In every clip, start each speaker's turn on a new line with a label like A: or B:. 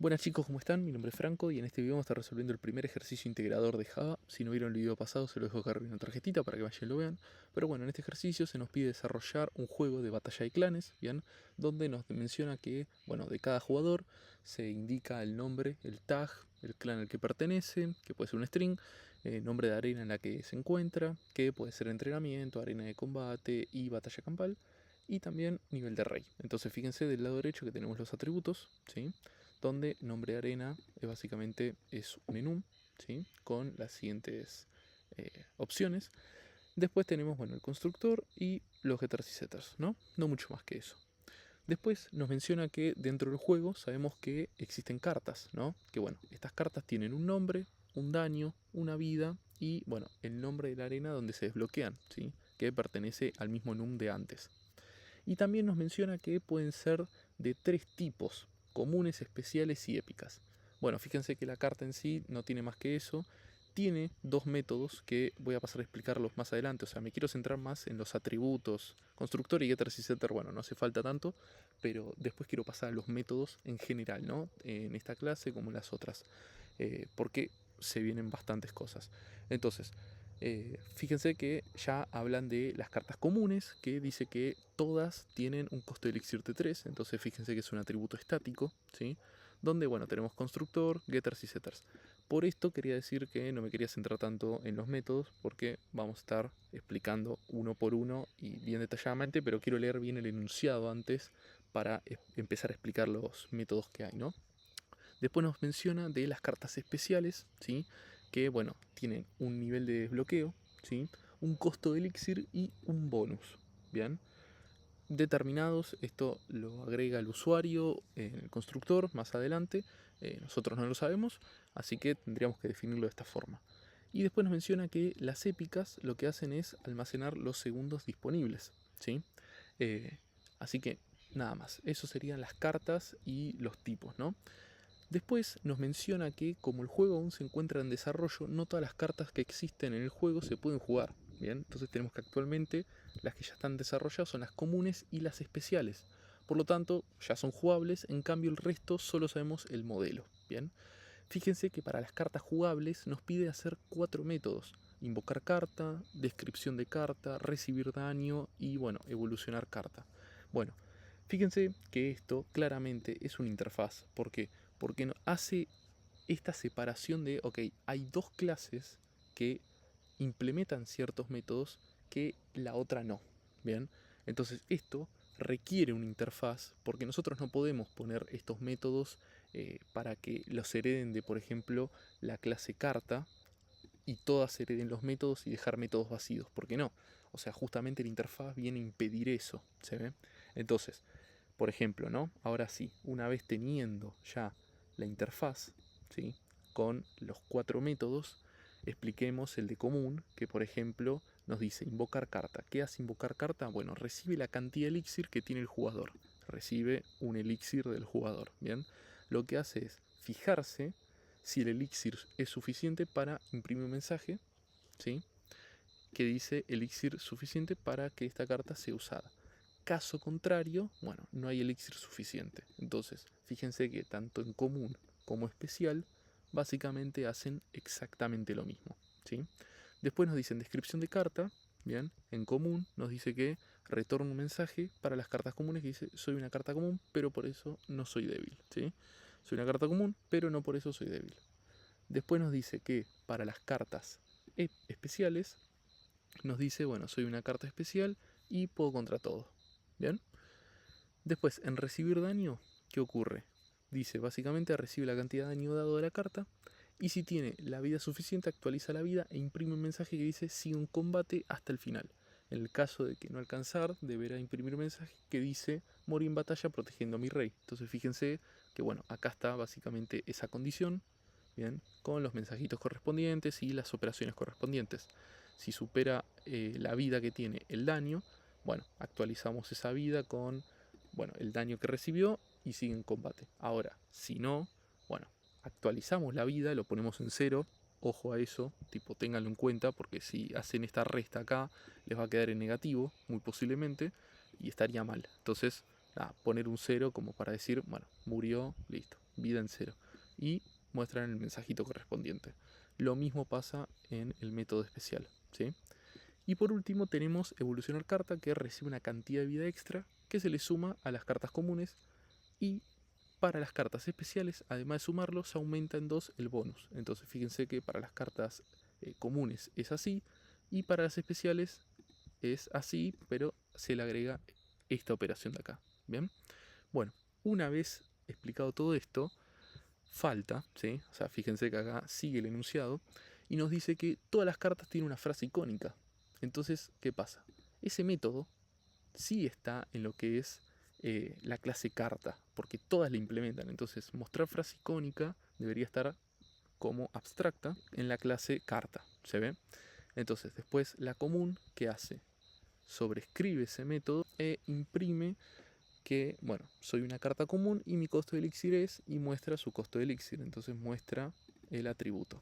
A: Buenas chicos, ¿cómo están? Mi nombre es Franco y en este video vamos a estar resolviendo el primer ejercicio integrador de Java. Si no vieron el video pasado se lo dejo acá arriba en una tarjetita para que vayan y lo vean. Pero bueno, en este ejercicio se nos pide desarrollar un juego de batalla de clanes, ¿bien? Donde nos menciona que, bueno, de cada jugador se indica el nombre, el tag, el clan al que pertenece, que puede ser un string, nombre de arena en la que se encuentra, que puede ser entrenamiento, arena de combate y batalla campal, y también nivel de rey. Entonces fíjense del lado derecho que tenemos los atributos, ¿sí? Donde nombre de arena básicamente es un enum, ¿sí? Con las siguientes opciones. Después tenemos bueno, el constructor y los getters y setters, ¿no? No mucho más que eso. Después nos menciona que dentro del juego sabemos que existen cartas, ¿no? Que bueno, estas cartas tienen un nombre, un daño, una vida y bueno, el nombre de la arena donde se desbloquean, ¿sí? Que pertenece al mismo enum de antes. Y también nos menciona que pueden ser de tres tipos: comunes, especiales y épicas. Bueno, fíjense que la carta en sí no tiene más que eso. Tiene dos métodos que voy a pasar a explicarlos más adelante. O sea, me quiero centrar más en los atributos. Constructor y getters y setter, bueno, no hace falta tanto. Pero después quiero pasar a los métodos en general, ¿no? En esta clase como en las otras. Porque se vienen bastantes cosas. Entonces, fíjense que ya hablan de las cartas comunes, que dice que todas tienen un costo de elixir de 3, entonces fíjense que es un atributo estático, ¿sí? Donde, bueno, tenemos constructor, getters y setters. Por esto quería decir que no me quería centrar tanto en los métodos, porque vamos a estar explicando uno por uno y bien detalladamente, pero quiero leer bien el enunciado antes para empezar a explicar los métodos que hay, ¿no? Después nos menciona de las cartas especiales, ¿sí? Que bueno, tienen un nivel de desbloqueo, ¿sí? Un costo de elixir y un bonus, ¿bien? Determinados, esto lo agrega el usuario en el constructor más adelante, nosotros no lo sabemos, así que tendríamos que definirlo de esta forma. Y después nos menciona que las épicas lo que hacen es almacenar los segundos disponibles, ¿sí? Eh, Así que nada más, eso serían las cartas y los tipos, ¿no? Después nos menciona que como el juego aún se encuentra en desarrollo, no todas las cartas que existen en el juego se pueden jugar. Bien, entonces tenemos que actualmente las que ya están desarrolladas son las comunes y las especiales. Por lo tanto, ya son jugables, en cambio el resto solo sabemos el modelo. Bien, fíjense que para las cartas jugables nos pide hacer 4 métodos: invocar carta, descripción de carta, recibir daño y bueno, evolucionar carta. Bueno, fíjense que esto claramente es una interfaz. ¿Por qué? Porque hace esta separación de, ok, hay dos clases que implementan ciertos métodos que la otra no. Bien, entonces esto requiere una interfaz porque nosotros no podemos poner estos métodos para que los hereden de, por ejemplo, la clase carta y todas hereden los métodos y dejar métodos vacíos. ¿Por qué no? O sea, justamente la interfaz viene a impedir eso. ¿Se ve? Entonces, por ejemplo, ¿no? Ahora sí, una vez teniendo ya la interfaz, ¿sí? Con los 4 métodos, expliquemos el de común, que por ejemplo nos dice invocar carta. ¿Qué hace invocar carta? Bueno, recibe la cantidad de elixir que tiene el jugador. Recibe un elixir del jugador, ¿bien? Lo que hace es fijarse si el elixir es suficiente para imprimir un mensaje, ¿sí? Que dice elixir suficiente para que esta carta sea usada. Caso contrario, bueno, no hay elixir suficiente. Entonces, fíjense que tanto en común como especial, básicamente hacen exactamente lo mismo, ¿sí? Después nos dicen descripción de carta, bien, en común nos dice que retorna un mensaje para las cartas comunes que dice soy una carta común, pero por eso no soy débil, ¿sí? Soy una carta común, pero no por eso soy débil. Después nos dice que para las cartas especiales nos dice, bueno, soy una carta especial y puedo contra todo. ¿Bien? Después, en recibir daño, ¿qué ocurre? Dice, básicamente recibe la cantidad de daño dado de la carta y si tiene la vida suficiente actualiza la vida e imprime un mensaje que dice sigue un combate hasta el final. En el caso de que no alcanzar, deberá imprimir un mensaje que dice morí en batalla protegiendo a mi rey. Entonces fíjense que bueno, acá está básicamente esa condición, bien, con los mensajitos correspondientes y las operaciones correspondientes. Si supera la vida que tiene el daño, bueno, actualizamos esa vida con bueno, el daño que recibió y sigue en combate. Ahora, si no, bueno, actualizamos la vida, lo ponemos en cero. Ojo a eso, tipo, ténganlo en cuenta, porque si hacen esta resta acá, les va a quedar en negativo, muy posiblemente, y estaría mal. Entonces, poner un 0 como para decir, bueno, murió, listo, vida en 0. Y muestran el mensajito correspondiente. Lo mismo pasa en el método especial, ¿sí? Y por último tenemos evolucionar carta, que recibe una cantidad de vida extra que se le suma a las cartas comunes, y para las cartas especiales, además de sumarlo, se aumenta en 2 el bonus. Entonces fíjense que para las cartas comunes es así, y para las especiales es así, pero se le agrega esta operación de acá. Bien, bueno, una vez explicado todo esto, falta, ¿sí? O sea, fíjense que acá sigue el enunciado y nos dice que todas las cartas tienen una frase icónica. Entonces, ¿qué pasa? Ese método sí está en lo que es la clase carta, porque todas la implementan. Entonces, mostrar frase icónica debería estar como abstracta en la clase carta, ¿se ve? Entonces, después la común, ¿qué hace? Sobrescribe ese método e imprime que, bueno, soy una carta común y mi costo de elixir es, y muestra su costo de elixir. Entonces muestra el atributo.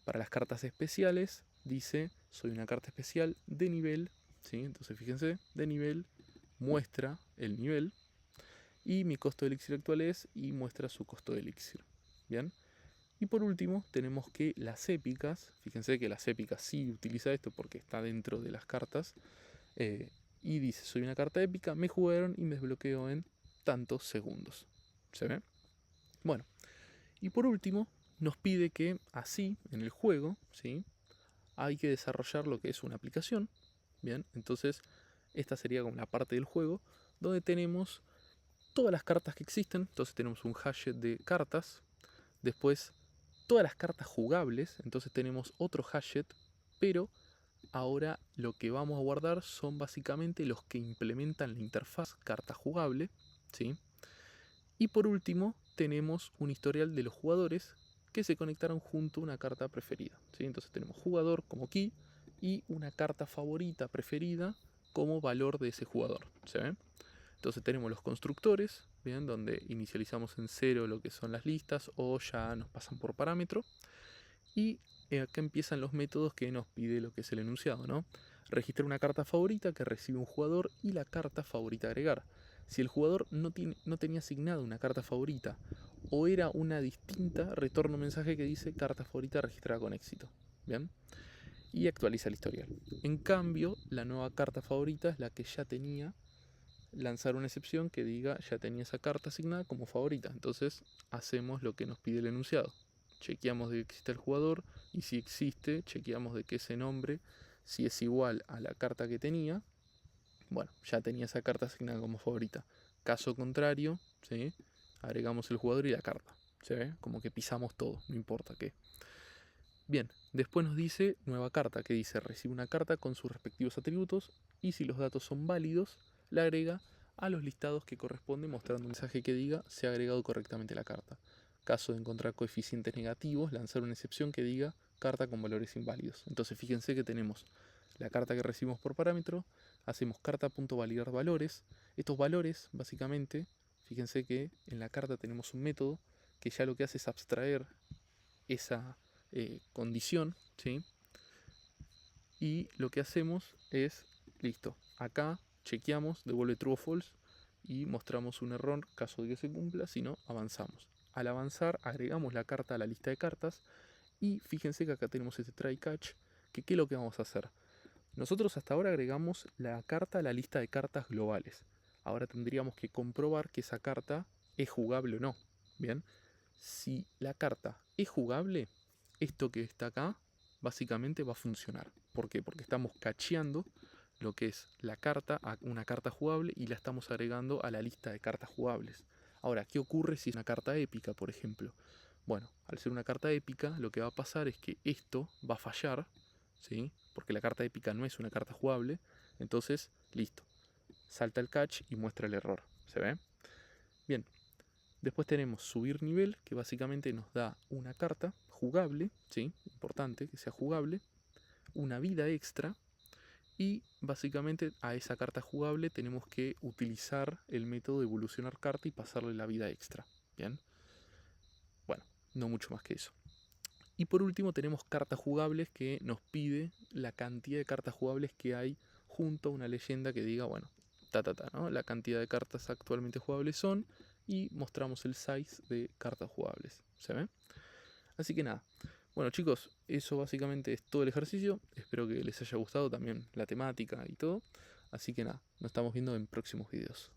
A: Para las cartas especiales dice, soy una carta especial de nivel, ¿sí? Entonces fíjense, de nivel muestra el nivel, y mi costo de elixir actual es, y muestra su costo de elixir. Bien. Y por último tenemos que las épicas, fíjense que las épicas sí utiliza esto porque está dentro de las cartas, y dice, soy una carta épica, me jugaron y me desbloqueo en tantos segundos. ¿Se ve? Bueno, y por último nos pide que así en el juego, ¿sí?, hay que desarrollar lo que es una aplicación. Bien, entonces esta sería como la parte del juego donde tenemos todas las cartas que existen. Entonces tenemos un hashet de cartas, después todas las cartas jugables, entonces tenemos otro hashet, pero ahora lo que vamos a guardar son básicamente los que implementan la interfaz carta jugable, ¿sí? Y por último tenemos un historial de los jugadores que se conectaron junto a una carta preferida, ¿sí? Entonces tenemos jugador como key y una carta favorita preferida como valor de ese jugador, ¿se ven? Entonces tenemos los constructores, ¿bien?, donde inicializamos en 0 lo que son las listas o ya nos pasan por parámetro. Y acá empiezan los métodos que nos pide lo que es el enunciado, ¿no? Registrar una carta favorita que recibe un jugador y la carta favorita agregar. Si el jugador no tenía asignada una carta favorita o era una distinta, retorna un mensaje que dice carta favorita registrada con éxito. ¿Bien? Y actualiza el historial. En cambio, la nueva carta favorita es la que ya tenía, lanzar una excepción que diga ya tenía esa carta asignada como favorita. Entonces hacemos lo que nos pide el enunciado. Chequeamos de que existe el jugador y si existe, chequeamos de que ese nombre, si es igual a la carta que tenía, bueno, ya tenía esa carta asignada como favorita. Caso contrario, ¿sí?, agregamos el jugador y la carta. ¿Se ve? Como que pisamos todo, no importa qué. Bien, después nos dice nueva carta, que dice recibe una carta con sus respectivos atributos y si los datos son válidos, la agrega a los listados que corresponden mostrando un mensaje que diga se ha agregado correctamente la carta. Caso de encontrar coeficientes negativos, lanzar una excepción que diga carta con valores inválidos. Entonces fíjense que tenemos la carta que recibimos por parámetro, hacemos carta.validar valores. Estos valores, básicamente, fíjense que en la carta tenemos un método que ya lo que hace es abstraer esa condición, ¿sí? Y lo que hacemos es, listo, acá chequeamos, devuelve true o false y mostramos un error caso de que se cumpla, si no, avanzamos. Al avanzar agregamos la carta a la lista de cartas y fíjense que acá tenemos este try catch, que ¿qué es lo que vamos a hacer? Nosotros hasta ahora agregamos la carta a la lista de cartas globales. Ahora tendríamos que comprobar que esa carta es jugable o no. Bien, si la carta es jugable, esto que está acá básicamente va a funcionar. ¿Por qué? Porque estamos cacheando lo que es la carta a una carta jugable y la estamos agregando a la lista de cartas jugables. Ahora, ¿qué ocurre si es una carta épica, por ejemplo? Bueno, al ser una carta épica, lo que va a pasar es que esto va a fallar, ¿sí?, porque la carta épica no es una carta jugable. Entonces, listo, salta el catch y muestra el error. ¿Se ve? Bien. Después tenemos subir nivel, que básicamente nos da una carta jugable, ¿sí?, importante que sea jugable, una vida extra, y básicamente a esa carta jugable tenemos que utilizar el método de evolucionar carta y pasarle la vida extra. Bien, bueno, no mucho más que eso. Y por último tenemos cartas jugables, que nos pide la cantidad de cartas jugables que hay junto a una leyenda que diga, bueno, ¿no? La cantidad de cartas actualmente jugables son, y mostramos el size de cartas jugables. ¿Se ve? Así que nada. Bueno chicos, eso básicamente es todo el ejercicio. Espero que les haya gustado también la temática y todo. Así que nada, nos estamos viendo en próximos videos.